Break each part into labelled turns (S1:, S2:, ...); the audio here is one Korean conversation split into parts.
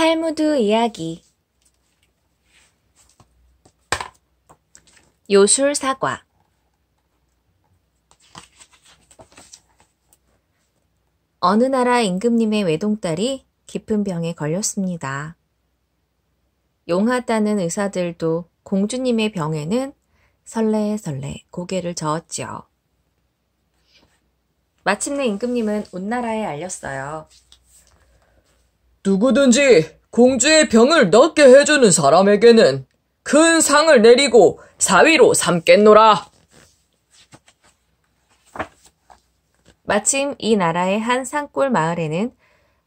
S1: 탈무드 이야기. 요술 사과. 어느 나라 임금님의 외동딸이 깊은 병에 걸렸습니다. 용하다는 의사들도 공주님의 병에는 설레설레 고개를 저었지요. 마침내 임금님은 온 나라에 알렸어요.
S2: 누구든지 공주의 병을 낫게 해주는 사람에게는 큰 상을 내리고 사위로 삼겠노라.
S1: 마침 이 나라의 한 산골 마을에는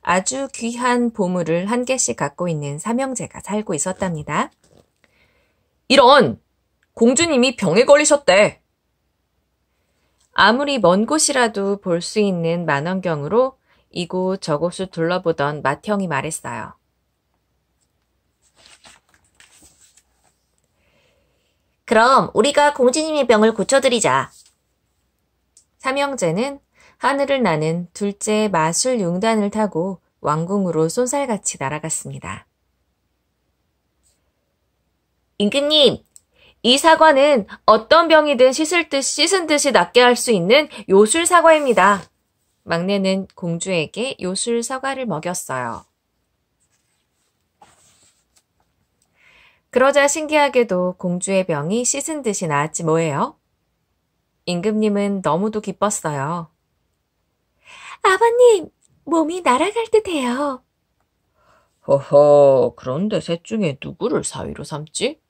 S1: 아주 귀한 보물을 한 개씩 갖고 있는 삼형제가 살고 있었답니다.
S2: 이런! 공주님이 병에 걸리셨대.
S1: 아무리 먼 곳이라도 볼 수 있는 만원경으로 이곳 저곳을 둘러보던 맏형이 말했어요.
S3: 그럼 우리가 공주님의 병을 고쳐드리자.
S1: 삼형제는 하늘을 나는 둘째 마술 융단을 타고 왕궁으로 쏜살같이 날아갔습니다.
S3: 임금님, 이 사과는 어떤 병이든 씻은 듯이 낫게 할 수 있는 요술 사과입니다.
S1: 막내는 공주에게 요술 사과를 먹였어요. 그러자 신기하게도 공주의 병이 씻은 듯이 나았지 뭐예요? 임금님은 너무도 기뻤어요.
S3: 아버님, 몸이 날아갈 듯해요.
S2: 허허, 그런데 셋 중에 누구를 사위로 삼지?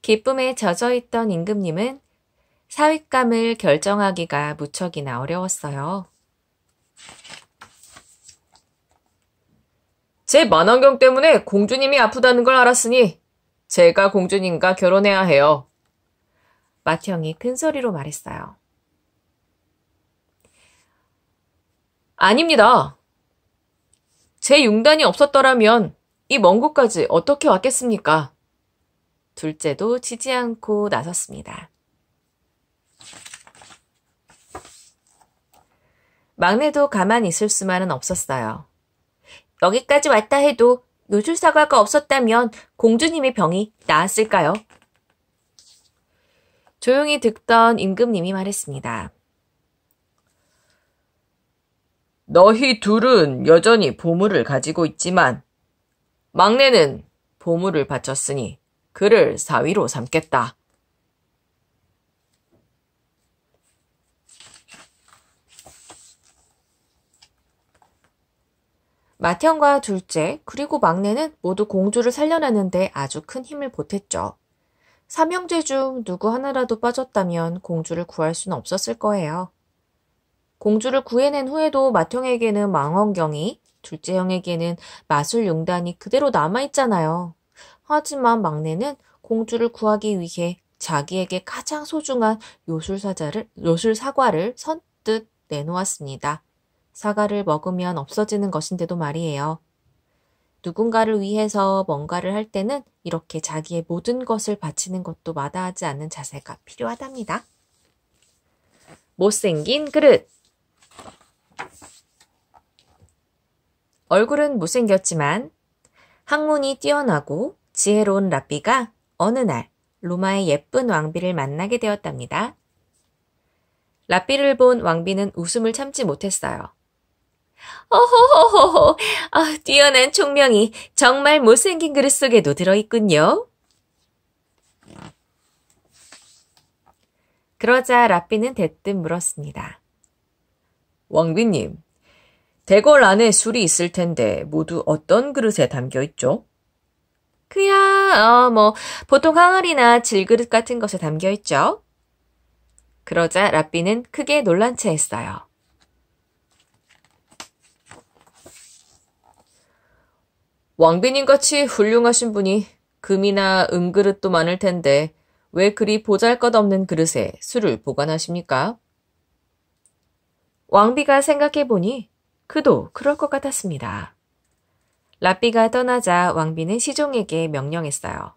S1: 기쁨에 젖어있던 임금님은 사윗감을 결정하기가 무척이나 어려웠어요.
S2: 제 만원경 때문에 공주님이 아프다는 걸 알았으니 제가 공주님과 결혼해야 해요.
S1: 맏형이 큰 소리로 말했어요.
S2: 아닙니다. 제 융단이 없었더라면 이 먼 곳까지 어떻게 왔겠습니까?
S1: 둘째도 지지 않고 나섰습니다. 막내도 가만히 있을 수만은 없었어요.
S3: 여기까지 왔다 해도 요술 사과가 없었다면 공주님의 병이 나았을까요?
S1: 조용히 듣던 임금님이 말했습니다.
S2: 너희 둘은 여전히 보물을 가지고 있지만 막내는 보물을 바쳤으니 그를 사위로 삼겠다.
S1: 맏형과 둘째 그리고 막내는 모두 공주를 살려내는데 아주 큰 힘을 보탰죠. 삼형제 중 누구 하나라도 빠졌다면 공주를 구할 수는 없었을 거예요. 공주를 구해낸 후에도 맏형에게는 망원경이, 둘째 형에게는 마술 융단이 그대로 남아있잖아요. 하지만 막내는 공주를 구하기 위해 자기에게 가장 소중한 요술 사과를 선뜻 내놓았습니다. 사과를 먹으면 없어지는 것인데도 말이에요. 누군가를 위해서 뭔가를 할 때는 이렇게 자기의 모든 것을 바치는 것도 마다하지 않는 자세가 필요하답니다. 못생긴 그릇. 얼굴은 못생겼지만 학문이 뛰어나고 지혜로운 라삐가 어느 날 로마의 예쁜 왕비를 만나게 되었답니다. 라삐를 본 왕비는 웃음을 참지 못했어요.
S3: 호호호호호, 뛰어난 총명이 정말 못생긴 그릇 속에도 들어있군요.
S1: 그러자 라삐는 대뜸 물었습니다.
S2: 왕비님, 대궐 안에 술이 있을 텐데 모두 어떤 그릇에 담겨 있죠?
S1: 그야 보통 항아리나 질그릇 같은 것에 담겨 있죠. 그러자 라삐는 크게 놀란 채 했어요.
S2: 왕비님같이 훌륭하신 분이 금이나 은그릇도 많을 텐데 왜 그리 보잘것없는 그릇에 술을 보관하십니까?
S1: 왕비가 생각해보니 그도 그럴 것 같았습니다. 라삐가 떠나자 왕비는 시종에게 명령했어요.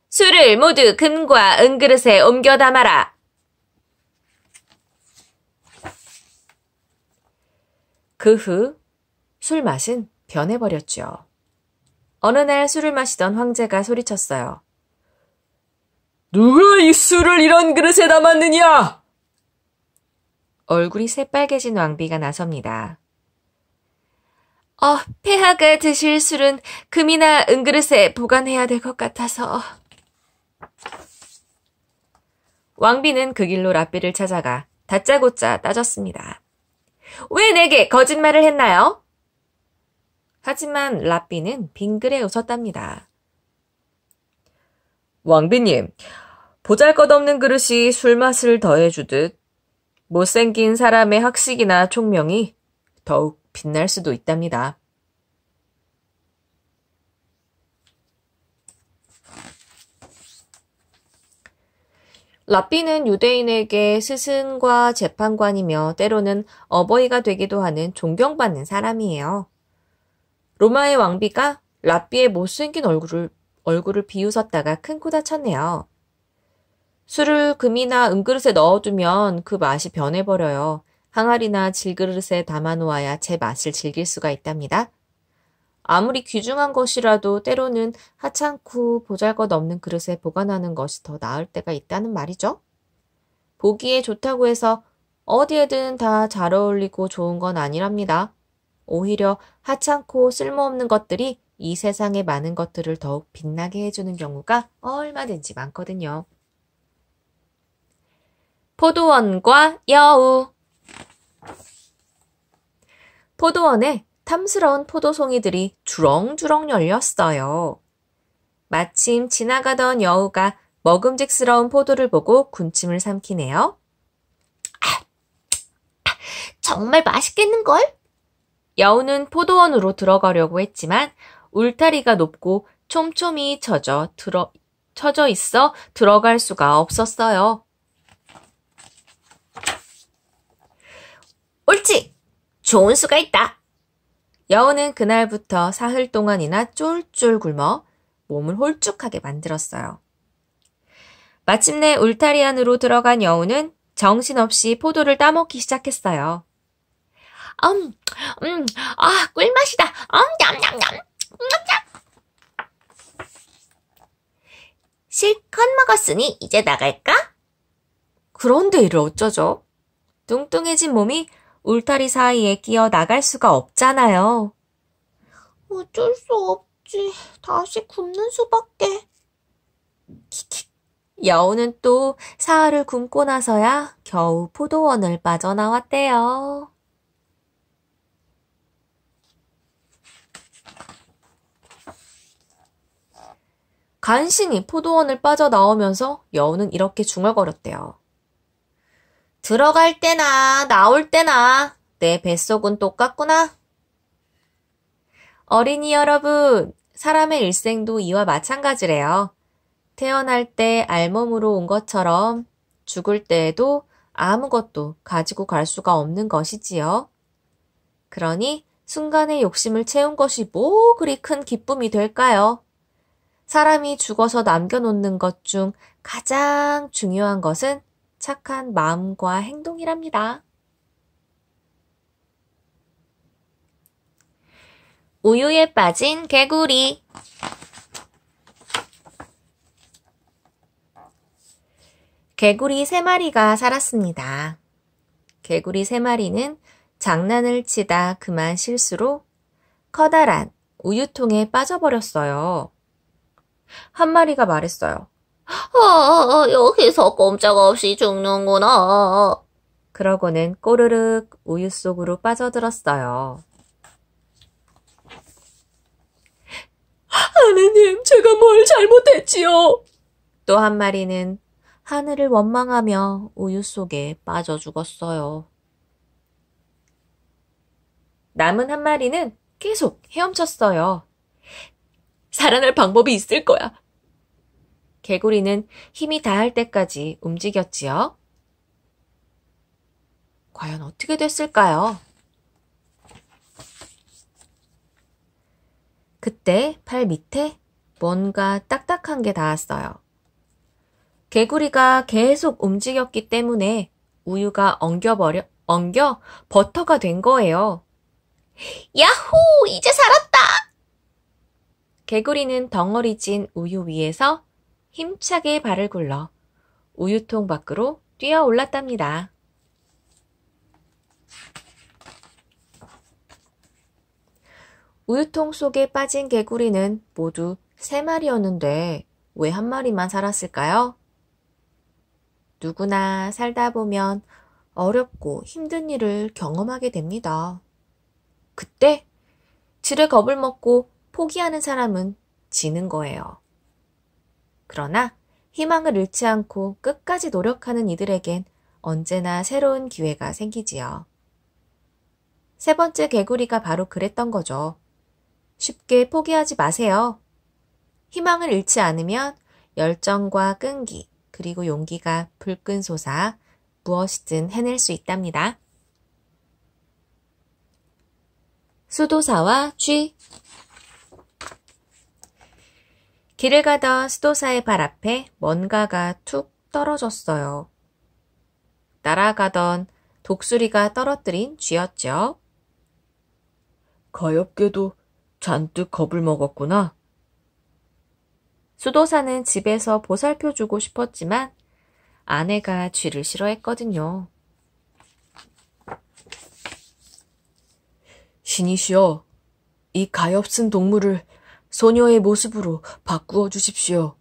S3: 술을 모두 금과 은그릇에 옮겨 담아라.
S1: 그 후 술 맛은 변해버렸죠. 어느 날 술을 마시던 황제가 소리쳤어요.
S2: 누가 이 술을 이런 그릇에 담았느냐?
S1: 얼굴이 새빨개진 왕비가 나섭니다.
S3: 폐하가 드실 술은 금이나 은그릇에 보관해야 될 것 같아서.
S1: 왕비는 그 길로 랍비를 찾아가 다짜고짜 따졌습니다.
S3: 왜 내게 거짓말을 했나요?
S1: 하지만 랍비는 빙그레 웃었답니다.
S2: 왕비님, 보잘것없는 그릇이 술맛을 더해주듯 못생긴 사람의 학식이나 총명이 더욱 빛날 수도 있답니다. 랍비는 유대인에게 스승과 재판관이며 때로는 어버이가 되기도 하는 존경받는 사람이에요. 로마의 왕비가 랍비의 못생긴 얼굴을 비웃었다가 큰 코 다쳤네요. 술을 금이나 은그릇에 넣어두면 그 맛이 변해버려요. 항아리나 질그릇에 담아놓아야 제 맛을 즐길 수가 있답니다. 아무리 귀중한 것이라도 때로는 하찮고 보잘것없는 그릇에 보관하는 것이 더 나을 때가 있다는 말이죠. 보기에 좋다고 해서 어디에든 다 잘 어울리고 좋은 건 아니랍니다. 오히려 하찮고 쓸모없는 것들이 이 세상의 많은 것들을 더욱 빛나게 해주는 경우가 얼마든지 많거든요.
S3: 포도원과 여우.
S1: 포도원에 탐스러운 포도송이들이 주렁주렁 열렸어요. 마침 지나가던 여우가 먹음직스러운 포도를 보고 군침을 삼키네요.
S3: 정말 맛있겠는걸?
S1: 여우는 포도원으로 들어가려고 했지만 울타리가 높고 촘촘히 쳐져 있어 들어갈 수가 없었어요.
S3: 옳지! 좋은 수가 있다.
S1: 여우는 그날부터 사흘 동안이나 쫄쫄 굶어 몸을 홀쭉하게 만들었어요. 마침내 울타리 안으로 들어간 여우는 정신없이 포도를 따먹기 시작했어요.
S3: 꿀맛이다. 냠냠냠. 실컷 먹었으니 이제 나갈까?
S1: 그런데 이를 어쩌죠? 뚱뚱해진 몸이 울타리 사이에 끼어 나갈 수가 없잖아요.
S3: 어쩔 수 없지. 다시 굶는 수밖에.
S1: 킥킥. 여우는 또 사흘을 굶고 나서야 겨우 포도원을 빠져나왔대요. 간신히 포도원을 빠져나오면서 여우는 이렇게 중얼거렸대요. 들어갈 때나 나올 때나 내 뱃속은 똑같구나. 어린이 여러분, 사람의 일생도 이와 마찬가지래요. 태어날 때 알몸으로 온 것처럼 죽을 때에도 아무것도 가지고 갈 수가 없는 것이지요. 그러니 순간의 욕심을 채운 것이 뭐 그리 큰 기쁨이 될까요? 사람이 죽어서 남겨놓는 것 중 가장 중요한 것은 착한 마음과 행동이랍니다.
S3: 우유에 빠진 개구리.
S1: 개구리 3마리가 살았습니다. 개구리 3마리는 장난을 치다 그만 실수로 커다란 우유통에 빠져버렸어요. 한 마리가 말했어요.
S3: 여기서 꼼짝없이 죽는구나.
S1: 그러고는 꼬르륵 우유 속으로 빠져들었어요.
S2: 하느님, 제가 뭘 잘못했지요?
S1: 또 한 마리는 하늘을 원망하며 우유 속에 빠져 죽었어요. 남은 한 마리는 계속 헤엄쳤어요.
S2: 살아날 방법이 있을 거야.
S1: 개구리는 힘이 다할 때까지 움직였지요. 과연 어떻게 됐을까요? 그때 팔 밑에 뭔가 딱딱한 게 닿았어요. 개구리가 계속 움직였기 때문에 우유가 엉겨 버터가 된 거예요.
S3: 야호! 이제 살았다!
S2: 개구리는 덩어리 진 우유 위에서 힘차게 발을 굴러 우유통 밖으로 뛰어 올랐답니다. 우유통 속에 빠진 개구리는 모두 3마리였는데 왜 한 마리만 살았을까요? 누구나 살다 보면 어렵고 힘든 일을 경험하게 됩니다. 그때 지레 겁을 먹고 포기하는 사람은 지는 거예요. 그러나 희망을 잃지 않고 끝까지 노력하는 이들에겐 언제나 새로운 기회가 생기지요. 3번째 개구리가 바로 그랬던 거죠. 쉽게 포기하지 마세요. 희망을 잃지 않으면 열정과 끈기, 그리고 용기가 불끈 솟아 무엇이든 해낼 수 있답니다. 수도사와 쥐. 길을 가던 수도사의 발 앞에 뭔가가 툭 떨어졌어요. 날아가던 독수리가 떨어뜨린 쥐였죠. 가엾게도 잔뜩 겁을 먹었구나. 수도사는 집에서 보살펴주고 싶었지만 아내가 쥐를 싫어했거든요. 신이시여, 이 가엾은 동물을 소녀의 모습으로 바꾸어 주십시오.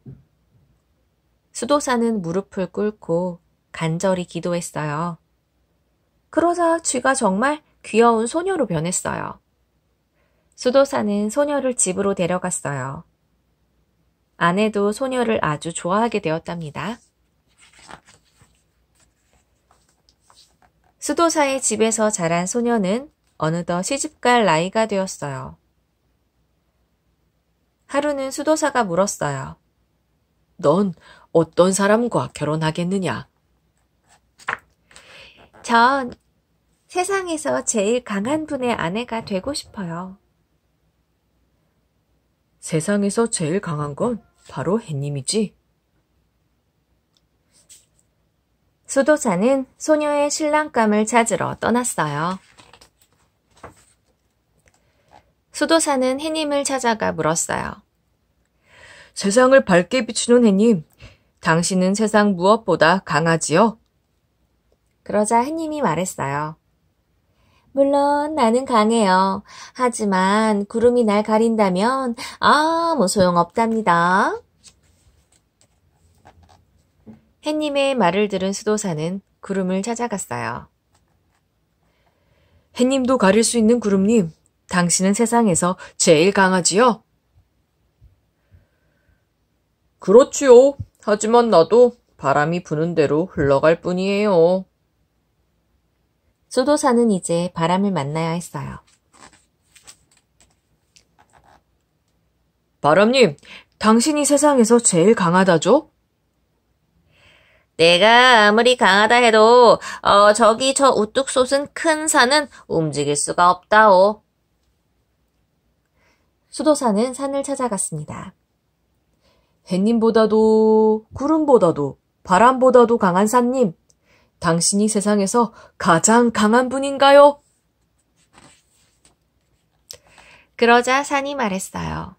S2: 수도사는 무릎을 꿇고 간절히 기도했어요. 그러자 쥐가 정말 귀여운 소녀로 변했어요. 수도사는 소녀를 집으로 데려갔어요. 아내도 소녀를 아주 좋아하게 되었답니다. 수도사의 집에서 자란 소녀는 어느덧 시집갈 나이가 되었어요. 하루는 수도사가 물었어요. 넌 어떤 사람과 결혼하겠느냐? 전 세상에서 제일 강한 분의 아내가 되고 싶어요. 세상에서 제일 강한 건 바로 햇님이지. 수도사는 소녀의 신랑감을 찾으러 떠났어요. 수도사는 햇님을 찾아가 물었어요. 세상을 밝게 비추는 햇님, 당신은 세상 무엇보다 강하지요? 그러자 햇님이 말했어요. 물론 나는 강해요. 하지만 구름이 날 가린다면 아무 소용없답니다. 햇님의 말을 들은 수도사는 구름을 찾아갔어요. 햇님도 가릴 수 있는 구름님, 당신은 세상에서 제일 강하지요? 그렇지요. 하지만 나도 바람이 부는 대로 흘러갈 뿐이에요. 수도사는 이제 바람을 만나야 했어요. 바람님, 당신이 세상에서 제일 강하다죠?
S3: 내가 아무리 강하다 해도 저기 저 우뚝 솟은 큰 산은 움직일 수가 없다오.
S2: 수도사는 산을 찾아갔습니다. 햇님보다도 구름보다도 바람보다도 강한 산님, 당신이 세상에서 가장 강한 분인가요? 그러자 산이 말했어요.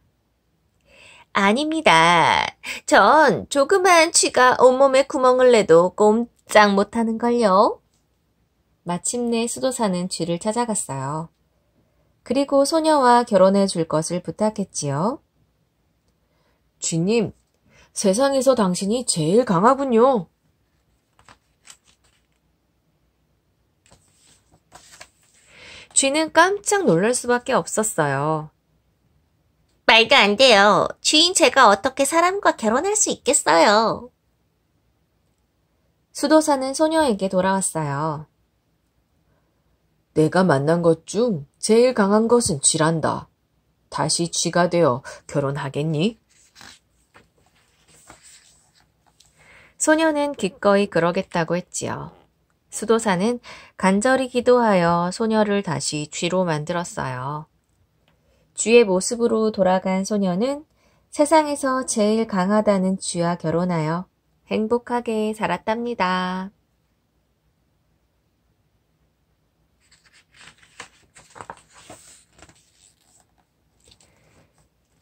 S3: 아닙니다. 전 조그만 쥐가 온몸에 구멍을 내도 꼼짝 못하는걸요.
S2: 마침내 수도사는 쥐를 찾아갔어요. 그리고 소녀와 결혼해 줄 것을 부탁했지요. 쥐님, 세상에서 당신이 제일 강하군요. 쥐는 깜짝 놀랄 수밖에 없었어요.
S3: 말도 안 돼요. 쥐인 제가 어떻게 사람과 결혼할 수 있겠어요.
S2: 수도사는 소녀에게 돌아왔어요. 내가 만난 것 중 제일 강한 것은 쥐란다. 다시 쥐가 되어 결혼하겠니? 소녀는 기꺼이 그러겠다고 했지요. 수도사는 간절히 기도하여 소녀를 다시 쥐로 만들었어요. 쥐의 모습으로 돌아간 소녀는 세상에서 제일 강하다는 쥐와 결혼하여 행복하게 살았답니다.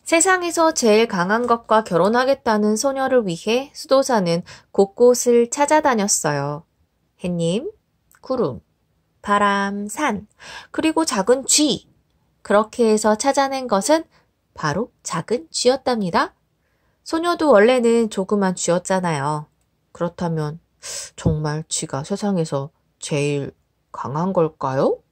S1: 세상에서 제일 강한 것과 결혼하겠다는 소녀를 위해 수도사는 곳곳을 찾아다녔어요. 햇님, 구름, 바람, 산, 그리고 작은 쥐. 그렇게 해서 찾아낸 것은 바로 작은 쥐였답니다. 소녀도 원래는 조그만 쥐였잖아요. 그렇다면 정말 쥐가 세상에서 제일 강한 걸까요?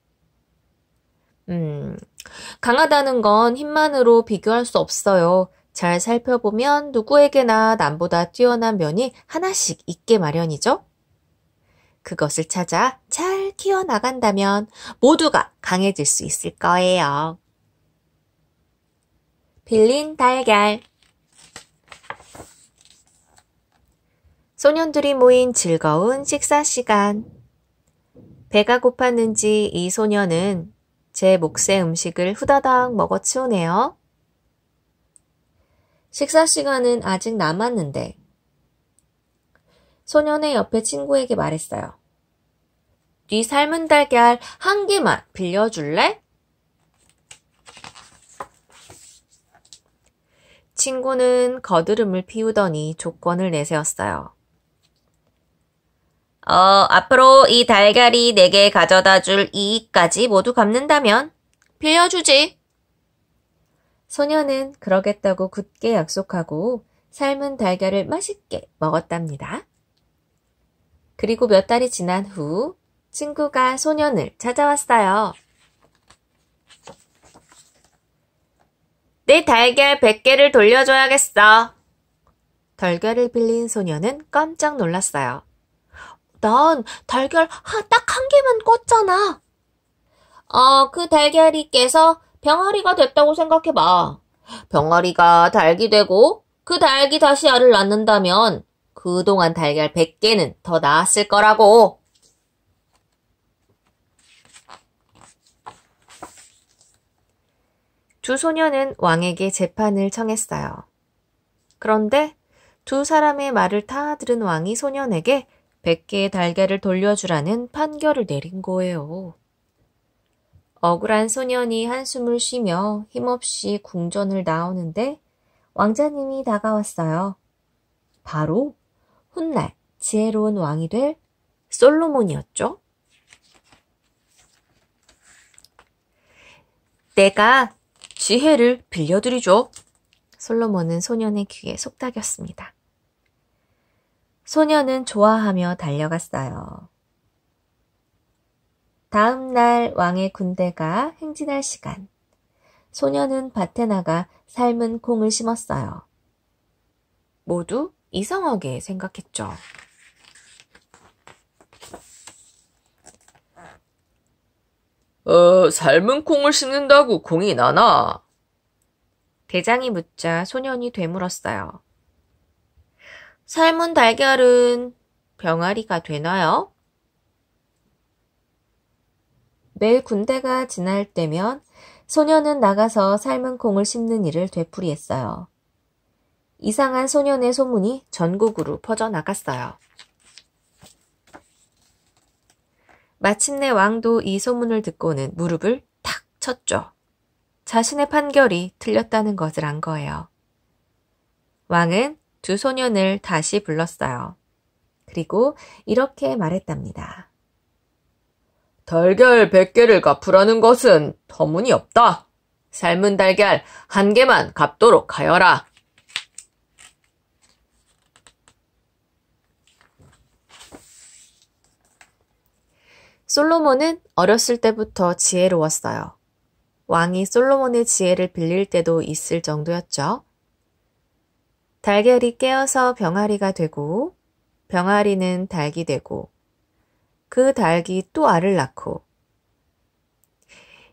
S1: 강하다는 건 힘만으로 비교할 수 없어요. 잘 살펴보면 누구에게나 남보다 뛰어난 면이 하나씩 있게 마련이죠. 그것을 찾아 잘 튀어나간다면 모두가 강해질 수 있을 거예요. 빌린 달걀. 소년들이 모인 즐거운 식사 시간. 배가 고팠는지 이 소녀는 제 몫의 음식을 후다닥 먹어치우네요. 식사 시간은 아직 남았는데 소년의 옆에 친구에게 말했어요. 네 삶은 달걀 한 개만 빌려줄래? 친구는 거드름을 피우더니 조건을 내세웠어요. 앞으로 이 달걀이 내게 가져다 줄 이익까지 모두 갚는다면 빌려주지. 소녀는 그러겠다고 굳게 약속하고 삶은 달걀을 맛있게 먹었답니다. 그리고 몇 달이 지난 후 친구가 소년을 찾아왔어요. 내 달걀 100개를 돌려줘야겠어. 달걀을 빌린 소녀는 깜짝 놀랐어요. 난 달걀 딱 한 개만 꿨잖아. 그 달걀이 깨서 병아리가 됐다고 생각해봐. 병아리가 닭이 되고 그 닭이 다시 알을 낳는다면 그동안 달걀 100개는 더 나았을 거라고. 두 소녀는 왕에게 재판을 청했어요. 그런데 두 사람의 말을 다 들은 왕이 소년에게 100개의 달걀을 돌려주라는 판결을 내린 거예요. 억울한 소년이 한숨을 쉬며 힘없이 궁전을 나오는데 왕자님이 다가왔어요. 바로 훗날 지혜로운 왕이 될 솔로몬이었죠. 내가 지혜를 빌려드리죠. 솔로몬은 소년의 귀에 속삭였습니다. 소년은 좋아하며 달려갔어요. 다음 날 왕의 군대가 행진할 시간. 소년은 밭에 나가 삶은 콩을 심었어요. 모두 이상하게 생각했죠.
S2: 삶은 콩을 심는다고 콩이 나나?
S1: 대장이 묻자 소년이 되물었어요. 삶은 달걀은 병아리가 되나요? 매일 군대가 지날 때면 소년은 나가서 삶은 콩을 심는 일을 되풀이했어요. 이상한 소년의 소문이 전국으로 퍼져나갔어요. 마침내 왕도 이 소문을 듣고는 무릎을 탁 쳤죠. 자신의 판결이 틀렸다는 것을 안 거예요. 왕은 두 소년을 다시 불렀어요. 그리고 이렇게 말했답니다.
S2: 달걀 100개를 갚으라는 것은 터무니없다. 삶은 달걀 한 개만 갚도록 하여라.
S1: 솔로몬은 어렸을 때부터 지혜로웠어요. 왕이 솔로몬의 지혜를 빌릴 때도 있을 정도였죠. 달걀이 깨어서 병아리가 되고 병아리는 닭이 되고 그 닭이 또 알을 낳고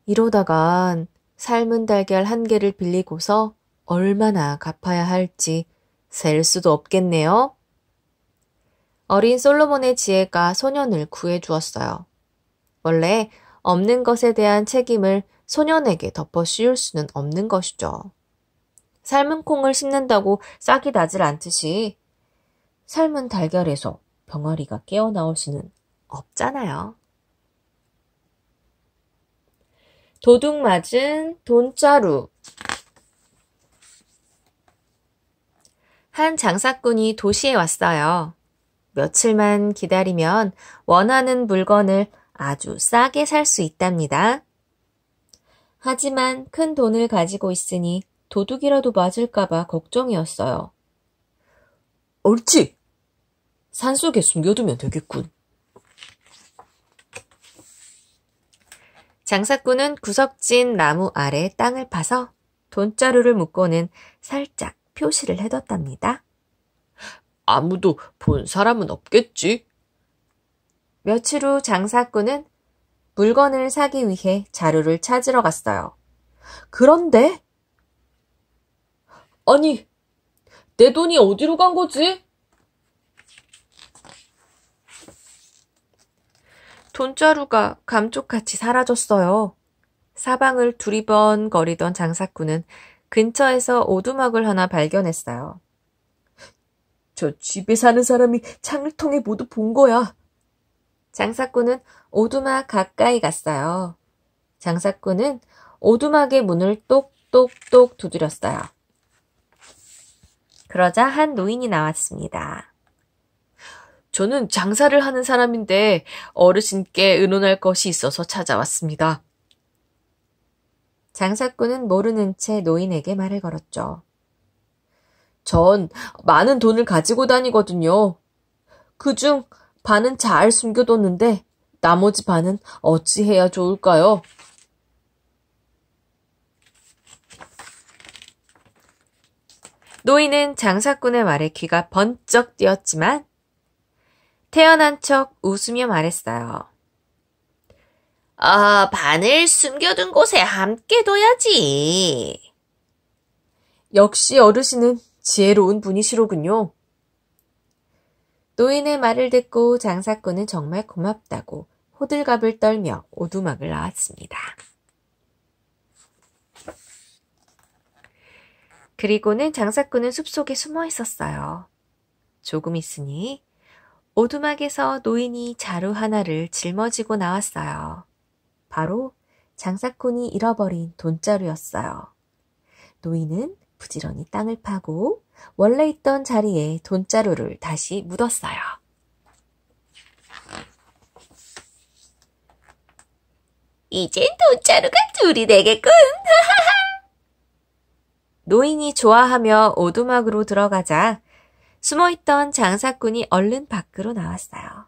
S1: 이러다간 삶은 달걀 한 개를 빌리고서 얼마나 갚아야 할지 셀 수도 없겠네요. 어린 솔로몬의 지혜가 소년을 구해주었어요. 원래 없는 것에 대한 책임을 소년에게 덮어 씌울 수는 없는 것이죠. 삶은 콩을 심는다고 싹이 나질 않듯이 삶은 달걀에서 병아리가 깨어나올 수는 없잖아요. 도둑 맞은 돈자루.
S2: 한 장사꾼이 도시에 왔어요. 며칠만 기다리면 원하는 물건을 아주 싸게 살 수 있답니다. 하지만 큰 돈을 가지고 있으니 도둑이라도 맞을까봐 걱정이었어요. 옳지! 산속에 숨겨두면 되겠군. 장사꾼은 구석진 나무 아래 땅을 파서 돈자루를 묶고는 살짝 표시를 해뒀답니다. 아무도 본 사람은 없겠지? 며칠 후 장사꾼은 물건을 사기 위해 자루를 찾으러 갔어요. 그런데 아니, 내 돈이 어디로 간 거지? 돈자루가 감쪽같이 사라졌어요. 사방을 두리번거리던 장사꾼은 근처에서 오두막을 하나 발견했어요. 저 집에 사는 사람이 창을 통해 모두 본 거야. 장사꾼은 오두막 가까이 갔어요. 장사꾼은 오두막의 문을 똑똑똑 두드렸어요. 그러자 한 노인이 나왔습니다. 저는 장사를 하는 사람인데 어르신께 의논할 것이 있어서 찾아왔습니다. 장사꾼은 모르는 채 노인에게 말을 걸었죠. 전 많은 돈을 가지고 다니거든요. 그중 반은 잘 숨겨뒀는데 나머지 반은 어찌해야 좋을까요? 노인은 장사꾼의 말에 귀가 번쩍 뜨였지만 태연한 척 웃으며 말했어요. 반을 숨겨둔 곳에 함께 둬야지. 역시 어르신은 지혜로운 분이시로군요. 노인의 말을 듣고 장사꾼은 정말 고맙다고 호들갑을 떨며 오두막을 나왔습니다. 그리고는 장사꾼은 숲속에 숨어 있었어요. 조금 있으니 오두막에서 노인이 자루 하나를 짊어지고 나왔어요. 바로 장사꾼이 잃어버린 돈자루였어요. 노인은 부지런히 땅을 파고 원래 있던 자리에 돈자루를 다시 묻었어요. 이젠 돈자루가 둘이 되겠군. 노인이 좋아하며 오두막으로 들어가자 숨어있던 장사꾼이 얼른 밖으로 나왔어요.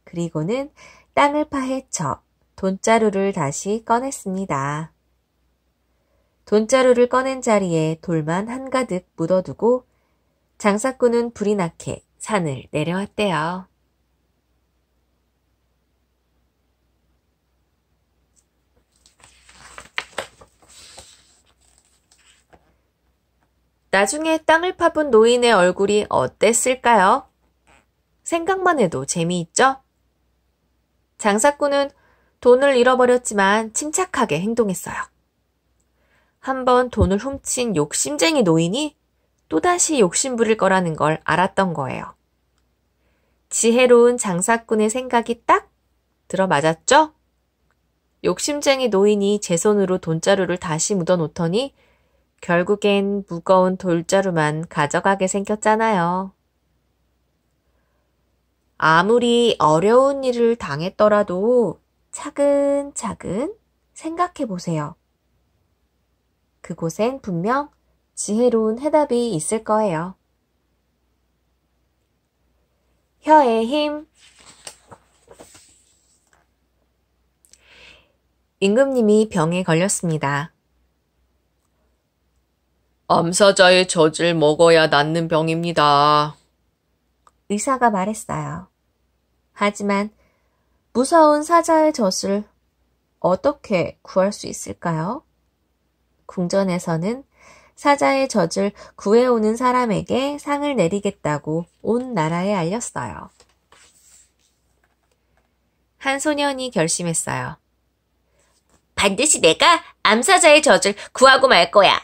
S2: 그리고는 땅을 파헤쳐 돈자루를 다시 꺼냈습니다. 돈자루를 꺼낸 자리에 돌만 한가득 묻어두고 장사꾼은 불이 나게 산을 내려왔대요. 나중에 땅을 파본 노인의 얼굴이 어땠을까요? 생각만 해도 재미있죠? 장사꾼은 돈을 잃어버렸지만 침착하게 행동했어요. 한번 돈을 훔친 욕심쟁이 노인이 또다시 욕심 부릴 거라는 걸 알았던 거예요. 지혜로운 장사꾼의 생각이 딱 들어맞았죠? 욕심쟁이 노인이 제 손으로 돈자루를 다시 묻어놓더니 결국엔 무거운 돌자루만 가져가게 생겼잖아요. 아무리 어려운 일을 당했더라도 차근차근 생각해 보세요. 그곳엔 분명 지혜로운 해답이 있을 거예요. 혀의 힘. 임금님이 병에 걸렸습니다. 암사자의 젖을 먹어야 낫는 병입니다. 의사가 말했어요. 하지만 무서운 사자의 젖을 어떻게 구할 수 있을까요? 궁전에서는 사자의 젖을 구해오는 사람에게 상을 내리겠다고 온 나라에 알렸어요. 한 소년이 결심했어요. 반드시 내가 암사자의 젖을 구하고 말 거야.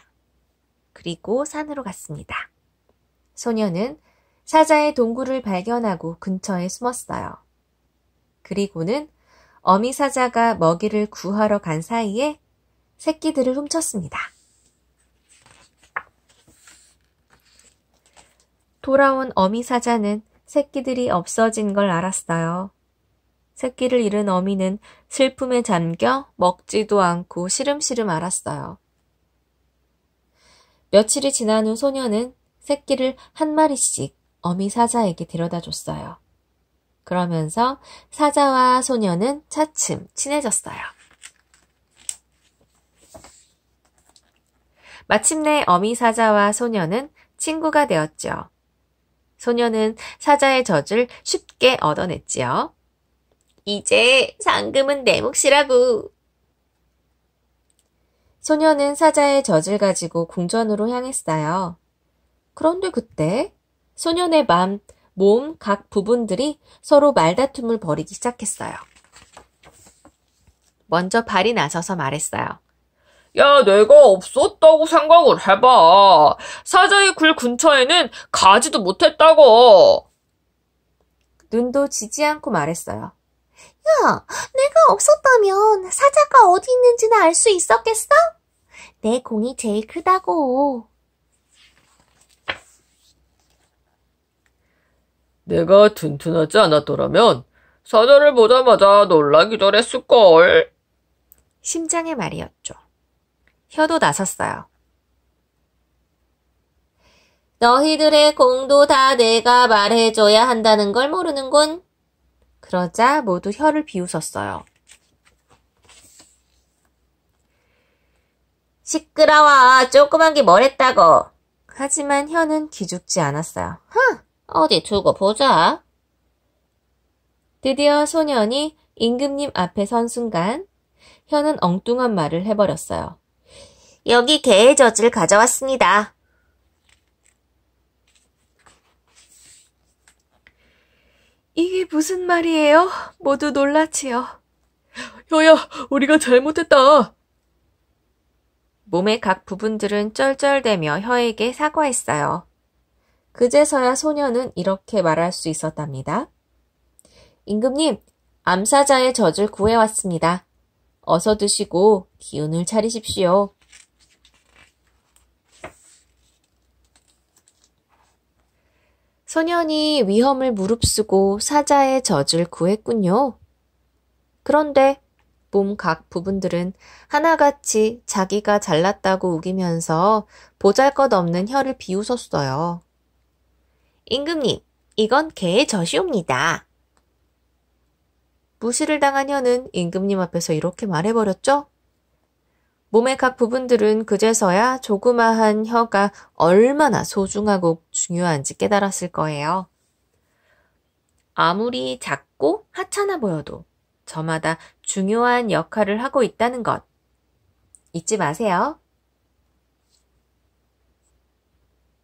S2: 그리고 산으로 갔습니다. 소년은 사자의 동굴을 발견하고 근처에 숨었어요. 그리고는 어미 사자가 먹이를 구하러 간 사이에 새끼들을 훔쳤습니다. 돌아온 어미 사자는 새끼들이 없어진 걸 알았어요. 새끼를 잃은 어미는 슬픔에 잠겨 먹지도 않고 시름시름 앓았어요. 며칠이 지난 후 소녀는 새끼를 한 마리씩 어미 사자에게 데려다 줬어요. 그러면서 사자와 소녀는 차츰 친해졌어요. 마침내 어미 사자와 소녀는 친구가 되었죠. 소녀는 사자의 젖을 쉽게 얻어냈지요.
S3: 이제 상금은 내 몫이라고.
S2: 소녀는 사자의 젖을 가지고 궁전으로 향했어요. 그런데 그때 소년의 몸 각 부분들이 서로 말다툼을 벌이기 시작했어요. 먼저 발이 나서서 말했어요.
S3: 야, 내가 없었다고 생각을 해봐. 사자의 굴 근처에는 가지도 못했다고.
S2: 눈도 지지 않고 말했어요.
S1: 야, 내가 없었다면 사자가 어디 있는지는 알 수 있었겠어? 내 공이 제일 크다고.
S3: 내가 튼튼하지 않았더라면 사자를 보자마자 놀라 기절했을걸.
S2: 심장의 말이었죠. 혀도 나섰어요.
S3: 너희들의 공도 다 내가 말해줘야 한다는 걸 모르는군.
S2: 그러자 모두 혀를 비웃었어요.
S3: 시끄러워. 조그만 게 뭘 했다고.
S2: 하지만 혀는 기죽지 않았어요.
S3: 어디 두고 보자.
S2: 드디어 소년이 임금님 앞에 선 순간 혀는 엉뚱한 말을 해버렸어요.
S3: 여기 개의 젖을 가져왔습니다.
S2: 이게 무슨 말이에요? 모두 놀라지요. 혀야, 우리가 잘못했다. 몸의 각 부분들은 쩔쩔대며 혀에게 사과했어요. 그제서야 소녀는 이렇게 말할 수 있었답니다. 임금님, 암사자의 젖을 구해왔습니다. 어서 드시고 기운을 차리십시오. 소년이 위험을 무릅쓰고 사자의 젖을 구했군요. 그런데 몸 각 부분들은 하나같이 자기가 잘났다고 우기면서 보잘것없는 혀를 비웃었어요. 임금님, 이건 개의 젖이옵니다. 무시를 당한 혀는 임금님 앞에서 이렇게 말해버렸죠? 몸의 각 부분들은 그제서야 조그마한 혀가 얼마나 소중하고 중요한지 깨달았을 거예요. 아무리 작고 하찮아 보여도 저마다 중요한 역할을 하고 있다는 것 잊지 마세요.